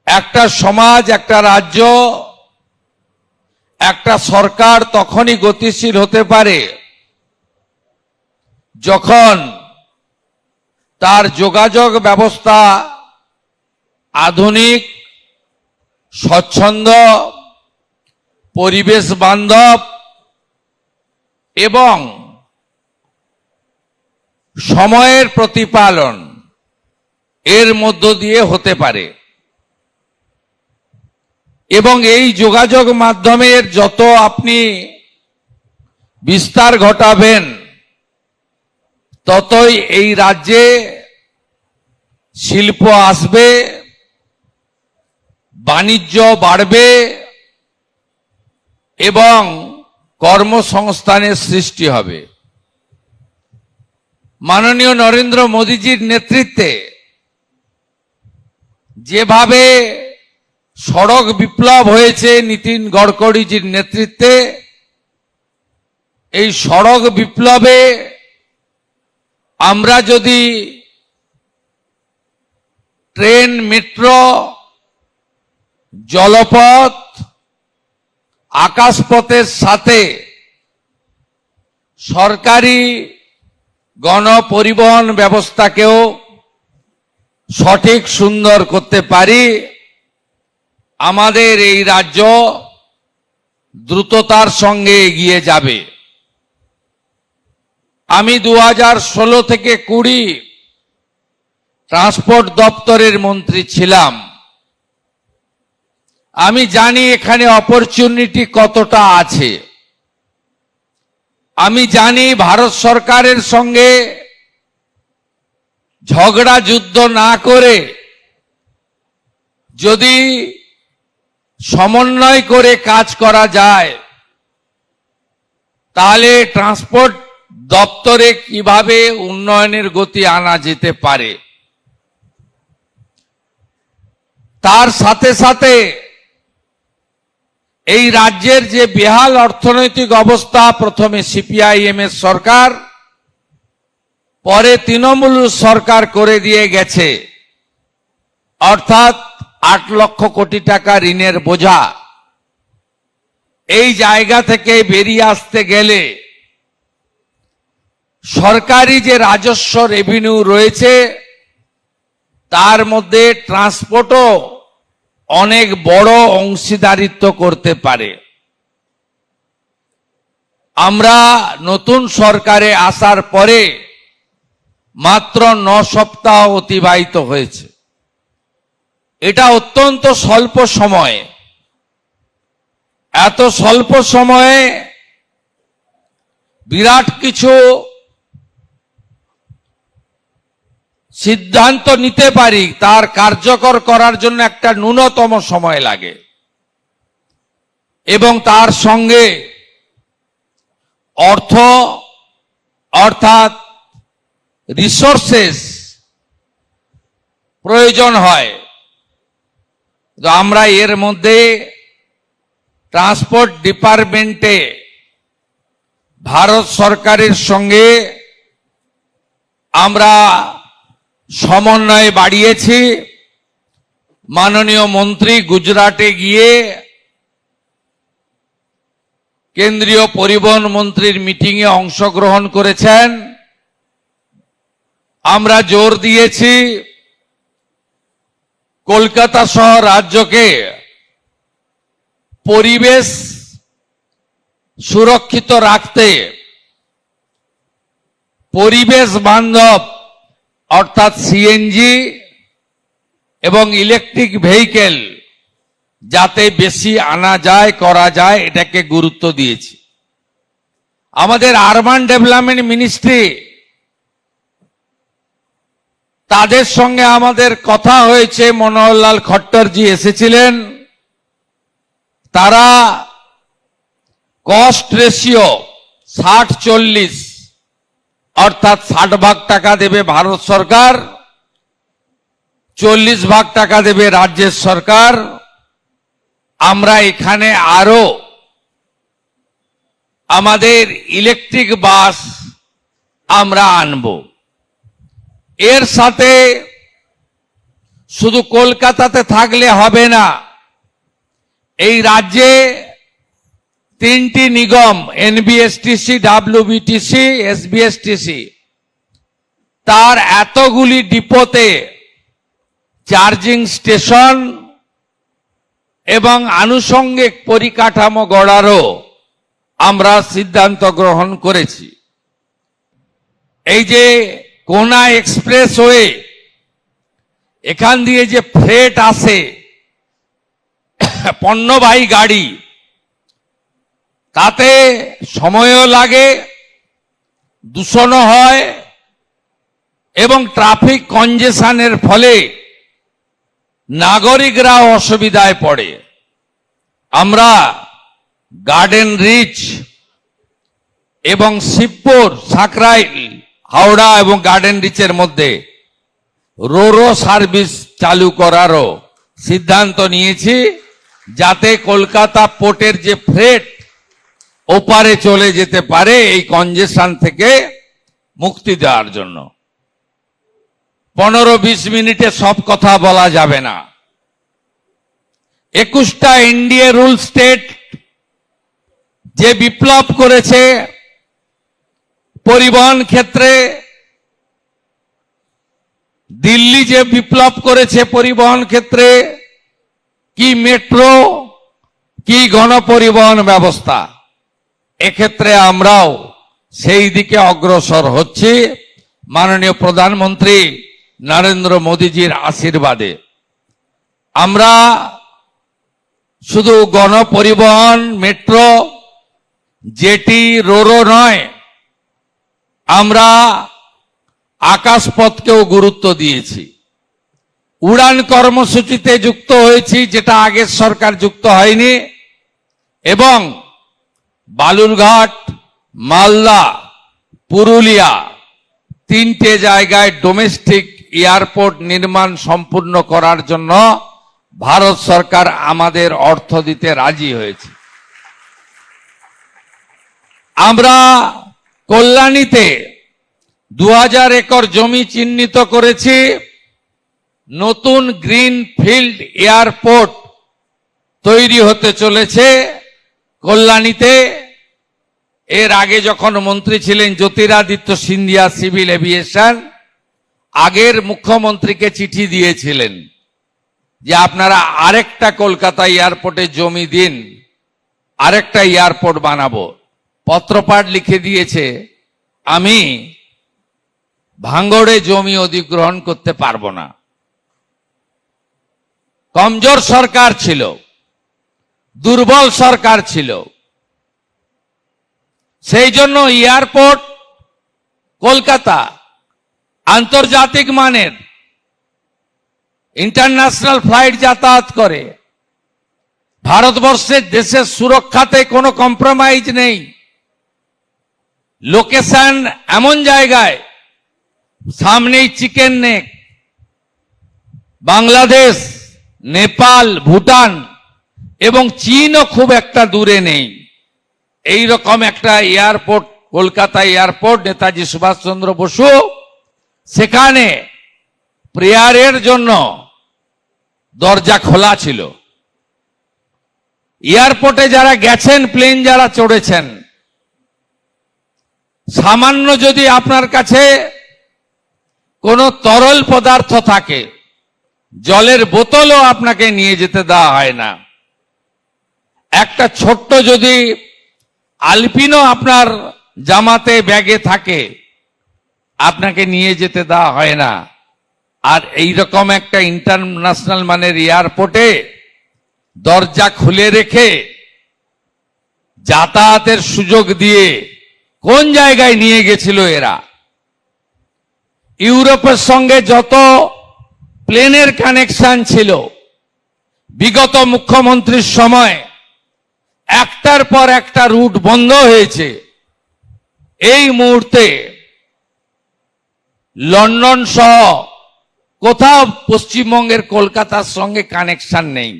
একটা সমাজ, একটা রাজ্য, একটা সরকার তখনই গতিশীল হতে পারে যখন তার যোগাযোগ ব্যবস্থা আধুনিক, স্বচ্ছন্দ, পরিবেশ বান্ধব এবং সময়ের প্রতিপালন এর মধ্য দিয়ে হতে পারে। এবং এই যোগাযোগ মাধ্যমের যত আপনি বিস্তার ঘটাবেন ততই এই রাজ্যে শিল্প আসবে, বাণিজ্য বাড়বে এবং কর্মসংস্থানের সৃষ্টি হবে। মাননীয় নরেন্দ্র মোদীজির নেতৃত্বে যেভাবে সড়ক বিপ্লব হয়েছে, নীতিন গডকরিজির নেতৃত্বে এই সড়ক বিপ্লবে আমরা যদি ট্রেন, মেট্রো, জলপথ, আকাশপথের সাথে সরকারি গণপরিবহন ব্যবস্থাকেও সঠিক সুন্দর করতে পারি, আমাদের এই রাজ্য দ্রুততার সঙ্গে এগিয়ে যাবে। আমি 2016 থেকে 20 ট্রান্সপোর্ট দপ্তরের মন্ত্রী ছিলাম। আমি জানি এখানে অপরচুনিটি কতটা আছে। আমি জানি ভারত সরকারের সঙ্গে ঝগড়া যুদ্ধ না করে যদি সমন্বয় করে কাজ করা যায় তাহলে ট্রান্সপোর্ট দপ্তরে কিভাবে উন্নয়নের গতি আনা যেতে পারে। তার সাথে সাথে এই রাজ্যের যে বেহাল অর্থনৈতিক অবস্থা, প্রথমে সিপিআইএম এর সরকার, পরে তৃণমূল সরকার করে দিয়ে গেছে, অর্থাৎ 8 লক্ষ কোটি টাকা ঋণের বোঝা। এই জায়গা থেকে বেরিয়ে আসতে গেলে সরকারি যে রাজস্ব রেভিনিউ রয়েছে তার মধ্যে ট্রান্সপোর্টও অনেক বড় অংশীদারিত্ব করতে পারে। আমরা নতুন সরকারে আসার পরে মাত্র 9 সপ্তাহ অতিবাহিত হয়েছে। এটা অত্যন্ত স্বল্প সময়। এত স্বল্প সময়ে বিরাট কিছু সিদ্ধান্ত নিতে পারি, তার কার্যকর করার জন্য একটা ন্যূনতম সময় লাগে এবং তার সঙ্গে অর্থ অর্থাৎ রিসোর্সেস প্রয়োজন হয়। তো আমরা এর মধ্যে ট্রান্সপোর্ট ডিপার্টমেন্টে ভারত সরকারের সঙ্গে আমরা সমন্বয় বাড়িয়েছি। মাননীয় মন্ত্রী গুজরাটে গিয়ে কেন্দ্রীয় পরিবহন মন্ত্রীর মিটিংয়ে অংশগ্রহণ করেছেন। আমরা জোর দিয়েছি কলকাতা সহ রাজ্যকে পরিবেশ সুরক্ষিত রাখতে পরিবেশ বান্ধব অর্থাৎ সিএনজি এবং ইলেকট্রিক ভেহিকেল যাতে বেশি আনা যায়, করা যায়, এটাকে গুরুত্ব দিয়েছি। আমাদের আরবান ডেভেলপমেন্ট মিনিস্ট্রি, তাদের সঙ্গে আমাদের কথা হয়েছে, মনোহরলাল খট্টরজি এসেছিলেন। তারা কস্ট রেশিও 60-40 অর্থাৎ 60% টাকা দেবে ভারত সরকার, 40% টাকা দেবে রাজ্যের সরকার। আমরা এখানে আরো আমাদের ইলেকট্রিক বাস আমরা আনব। এর সাথে শুধু কলকাতাতে থাকলে হবে না, এই রাজ্যে তিনটি নিগম এনবিএসটিসি, ডাব্লিউবিটিসি, এসবিএসটিসি, তার এতগুলি ডিপোতে চার্জিং স্টেশন এবং আনুষঙ্গিক পরিকাঠামো গড়ারও আমরা সিদ্ধান্ত গ্রহণ করেছি। এই যে কোনা এক্সপ্রেসওয়ে, এখান দিয়ে যে ফ্রেট আসে, পণ্যবাহী গাড়ি, তাতে সময়ও লাগে, দূষণও হয় এবং ট্রাফিক কনজেশনের ফলে নাগরিকরাও অসুবিধায় পড়ে। আমরা গার্ডেন রিচ এবং শিবপুর, সাকরাইল, হাওড়া এবং গার্ডেন রিচের মধ্যে রোরো সার্ভিস চালু করারও সিদ্ধান্ত নিয়েছি, যাতে কলকাতা পোর্টের যে ফ্রেট ওপারে চলে যেতে পারে এই কনজেশন থেকে মুক্তি দেওয়ার জন্য। 15-20 মিনিটে সব কথা বলা যাবে না। 21টা এনডিএ রুল স্টেট যে বিপ্লব করেছে পরিবহন ক্ষেত্রে, দিল্লি যে বিপ্লব করেছে পরিবহন ক্ষেত্রে, কি মেট্রো, কি গণপরিবহন ব্যবস্থা, এক্ষেত্রে আমরাও সেই দিকে অগ্রসর হচ্ছি মাননীয় প্রধানমন্ত্রী নরেন্দ্র মোদীজির আশীর্বাদে। আমরা শুধু গণপরিবহন, মেট্রো, জেটি, রোরো নয়, আমরা আকাশপথকেও গুরুত্ব দিয়েছি। উড়ান কর্মসূচিতে যুক্ত হয়েছি, যেটা আগের সরকার যুক্ত হয়নি, এবং বালুরঘাট, মালদা, পুরুলিয়া, 3টে জায়গায় ডোমেস্টিক এয়ারপোর্ট নির্মাণ সম্পূর্ণ করার জন্য ভারত সরকার আমাদের অর্থ দিতে রাজি হয়েছে। আমরা কল্যাণীতে 2000 একর জমি চিহ্নিত করেছি, নতুন গ্রিন ফিল্ড এয়ারপোর্ট তৈরি হতে চলেছে কল্যাণীতে। এর আগে যখন মন্ত্রী ছিলেন জ্যোতিরাদিত্য সিন্ধিয়া, সিভিল এভিয়েশন, আগের মুখ্যমন্ত্রীকে চিঠি দিয়েছিলেন যে আপনারা আরেকটা কলকাতা এয়ারপোর্টে জমি দিন, আরেকটা এয়ারপোর্ট বানাবো। পত্রপাঠ লিখে দিয়েছে, আমি ভাঙড়ে জমি অধিগ্রহণ করতে পারবো না। কমজোর সরকার ছিল, দুর্বল সরকার ছিল, সেই জন্য এয়ারপোর্ট কলকাতা আন্তর্জাতিক মানের, ইন্টারন্যাশনাল ফ্লাইট যাতায়াত করে। ভারতবর্ষের দেশের সুরক্ষাতে কোনো কম্প্রোমাইজ নেই। লোকেশন এমন জায়গায়, সামনেই চিকেন নেক, বাংলাদেশ, নেপাল, ভুটান এবং চীনও খুব একটা দূরে নেই। এই রকম একটা এয়ারপোর্ট, কলকাতা এয়ারপোর্ট, নেতাজি সুভাষচন্দ্র বসু, সেখানে প্রেয়ারের জন্য দরজা খোলা ছিল। এয়ারপোর্টে যারা গেছেন, প্লেন যারা চড়েছেন, সামান্য যদি আপনার কাছে কোনো তরল পদার্থ থাকে, জলের বোতলও আপনাকে নিয়ে যেতে দেওয়া হয় না। একটা ছোট্ট যদি আলপিনো আপনার জামাতে, ব্যাগে থাকে, আপনাকে নিয়ে যেতে দেওয়া হয় না। আর এই রকম একটা ইন্টারন্যাশনাল মানের এয়ারপোর্টে দরজা খুলে রেখে যাতায়াতের সুযোগ দিয়ে কোন জায়গায় নিয়ে গেছিল এরা? ইউরোপের সঙ্গে যত প্লেনের কানেকশন ছিল বিগত মুখ্যমন্ত্রীর সময়, একটার পর একটা রুট বন্ধ হয়েছে। এই মুহূর্তে লন্ডন সহ কোথাও পশ্চিমবঙ্গের কলকাতার সঙ্গে কানেকশন নেই।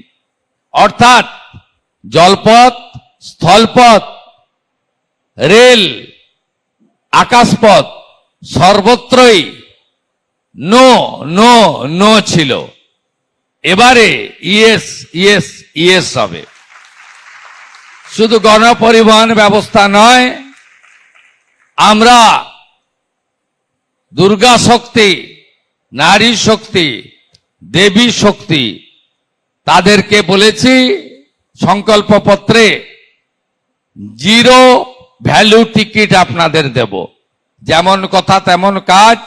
অর্থাৎ জলপথ, স্থলপথ, রেল, আকাশপথ সর্বত্রই নো ছিল। এবারে ইএস ইএস ইএস হবে। শুধু গণপরিবহন ব্যবস্থা নয়, আমরা দুর্গা শক্তি, নারী শক্তি, দেবী শক্তি তাদেরকে বলেছি সংকল্পপত্রে জিরো ভ্যালু টিকিট আপনাদের দেব। যেমন কথা তেমন কাজ।